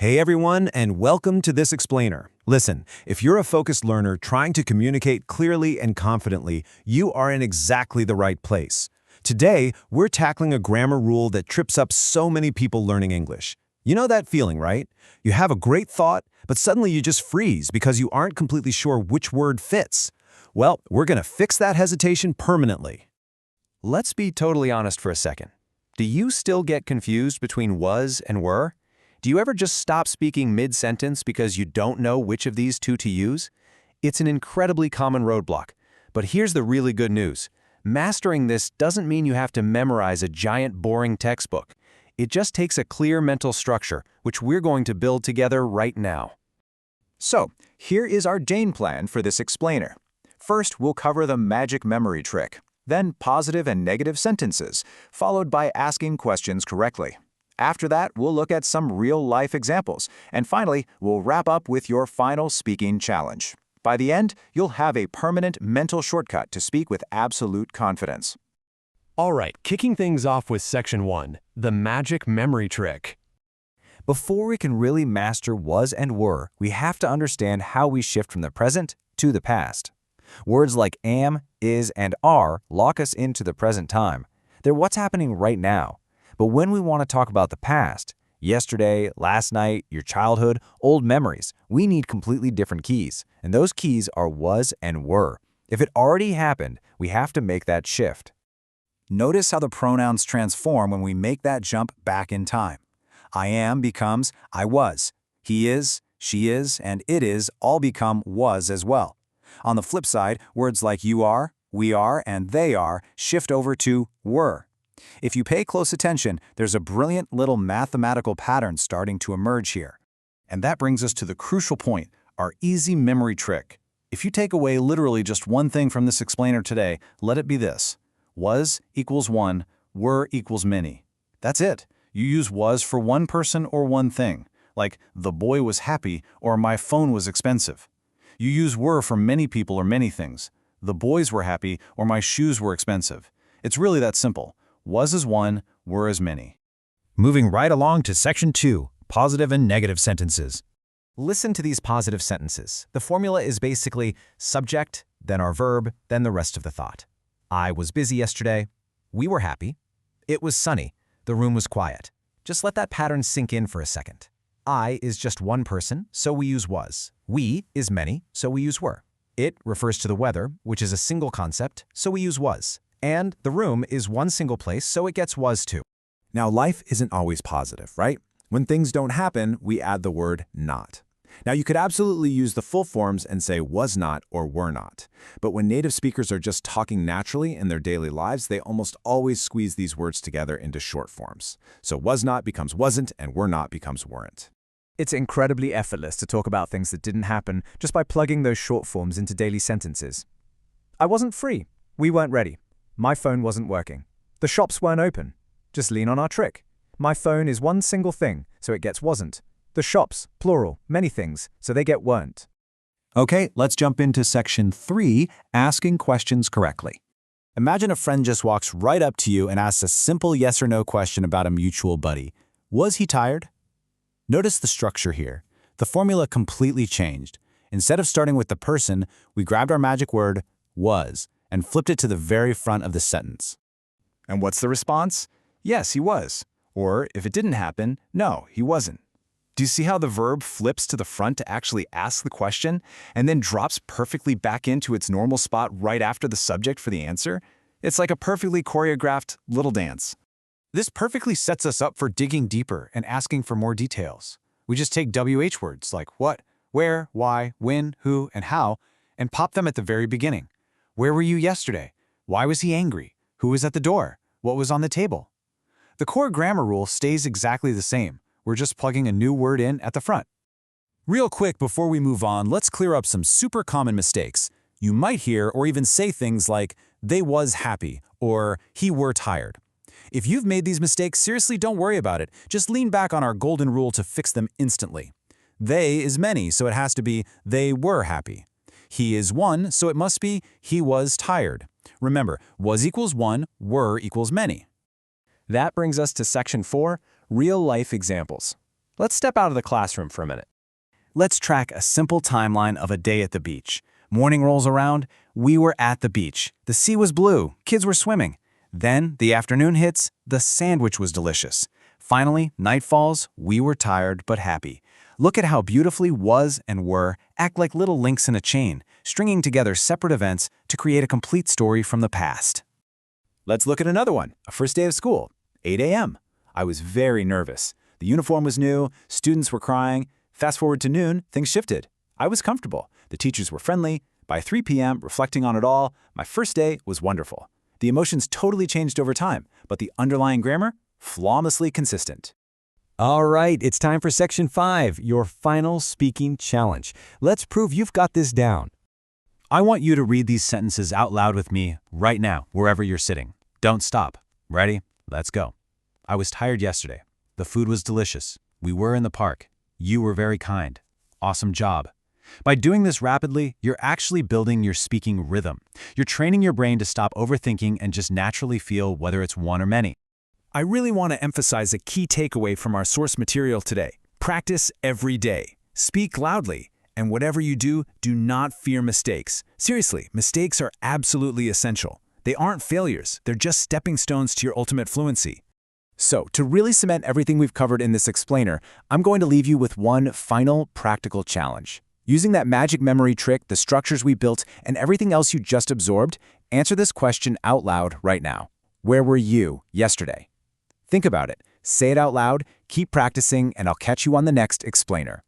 Hey everyone, and welcome to This Explainer. Listen, if you're a focused learner trying to communicate clearly and confidently, you are in exactly the right place. Today, we're tackling a grammar rule that trips up so many people learning English. You know that feeling, right? You have a great thought, but suddenly you just freeze because you aren't completely sure which word fits. Well, we're going to fix that hesitation permanently. Let's be totally honest for a second. Do you still get confused between was and were? Do you ever just stop speaking mid-sentence because you don't know which of these two to use? It's an incredibly common roadblock. But here's the really good news. Mastering this doesn't mean you have to memorize a giant boring textbook. It just takes a clear mental structure, which we're going to build together right now. So, here is our game plan for this explainer. First, we'll cover the magic memory trick, then positive and negative sentences, followed by asking questions correctly. After that, we'll look at some real-life examples, and finally, we'll wrap up with your final speaking challenge. By the end, you'll have a permanent mental shortcut to speak with absolute confidence. All right, kicking things off with Section 1, the magic memory trick. Before we can really master was and were, we have to understand how we shift from the present to the past. Words like am, is, and are lock us into the present time. They're what's happening right now. But when we want to talk about the past, yesterday, last night, your childhood, old memories, we need completely different keys. And those keys are was and were. If it already happened, we have to make that shift. Notice how the pronouns transform when we make that jump back in time. I am becomes I was. He is, she is, and it is all become was as well. On the flip side, words like you are, we are, and they are shift over to were. If you pay close attention, there's a brilliant little mathematical pattern starting to emerge here. And that brings us to the crucial point, our easy memory trick. If you take away literally just one thing from this explainer today, let it be this. Was equals one, were equals many. That's it. You use was for one person or one thing, like the boy was happy or my phone was expensive. You use were for many people or many things. The boys were happy or my shoes were expensive. It's really that simple. Was is one, were is many. Moving right along to Section 2, positive and negative sentences. Listen to these positive sentences. The formula is basically subject, then our verb, then the rest of the thought. I was busy yesterday. We were happy. It was sunny. The room was quiet. Just let that pattern sink in for a second. I is just one person, so we use was. We is many, so we use were. It refers to the weather, which is a single concept, so we use was. And the room is one single place, so it gets was too. Now, life isn't always positive, right? When things don't happen, we add the word not. Now, you could absolutely use the full forms and say was not or were not. But when native speakers are just talking naturally in their daily lives, they almost always squeeze these words together into short forms. So was not becomes wasn't, and were not becomes weren't. It's incredibly effortless to talk about things that didn't happen just by plugging those short forms into daily sentences. I wasn't free. We weren't ready. My phone wasn't working. The shops weren't open. Just lean on our trick. My phone is one single thing, so it gets wasn't. The shops, plural, many things, so they get weren't. Okay, let's jump into Section 3, asking questions correctly. Imagine a friend just walks right up to you and asks a simple yes or no question about a mutual buddy. Was he tired? Notice the structure here. The formula completely changed. Instead of starting with the person, we grabbed our magic word, was, and flipped it to the very front of the sentence. And what's the response? Yes, he was. Or, if it didn't happen, no, he wasn't. Do you see how the verb flips to the front to actually ask the question, and then drops perfectly back into its normal spot right after the subject for the answer? It's like a perfectly choreographed little dance. This perfectly sets us up for digging deeper and asking for more details. We just take WH words like what, where, why, when, who, and how, and pop them at the very beginning. Where were you yesterday? Why was he angry? Who was at the door? What was on the table? The core grammar rule stays exactly the same. We're just plugging a new word in at the front. Real quick before we move on, let's clear up some super common mistakes. You might hear or even say things like, they was happy, or he were tired. If you've made these mistakes, seriously don't worry about it. Just lean back on our golden rule to fix them instantly. They is many, so it has to be, they were happy. He is one, so it must be, he was tired. Remember, was equals one, were equals many. That brings us to Section 4, real-life examples. Let's step out of the classroom for a minute. Let's track a simple timeline of a day at the beach. Morning rolls around, we were at the beach. The sea was blue, kids were swimming. Then, the afternoon hits, the sandwich was delicious. Finally, night falls, we were tired but happy. Look at how beautifully was and were act like little links in a chain, stringing together separate events to create a complete story from the past. Let's look at another one. A first day of school, 8 a.m. I was very nervous. The uniform was new, students were crying. Fast forward to noon, things shifted. I was comfortable. The teachers were friendly. By 3 p.m., reflecting on it all, my first day was wonderful. The emotions totally changed over time, but the underlying grammar, flawlessly consistent. All right, it's time for Section 5, your final speaking challenge. Let's prove you've got this down. I want you to read these sentences out loud with me right now, wherever you're sitting. Don't stop. Ready? Let's go. I was tired yesterday. The food was delicious. We were in the park. You were very kind. Awesome job. By doing this rapidly, you're actually building your speaking rhythm. You're training your brain to stop overthinking and just naturally feel whether it's one or many. I really want to emphasize a key takeaway from our source material today. Practice every day. Speak loudly. And whatever you do, do not fear mistakes. Seriously, mistakes are absolutely essential. They aren't failures. They're just stepping stones to your ultimate fluency. So, to really cement everything we've covered in this explainer, I'm going to leave you with one final practical challenge. Using that magic memory trick, the structures we built, and everything else you just absorbed, answer this question out loud right now. Where were you yesterday? Think about it, say it out loud, keep practicing, and I'll catch you on the next explainer.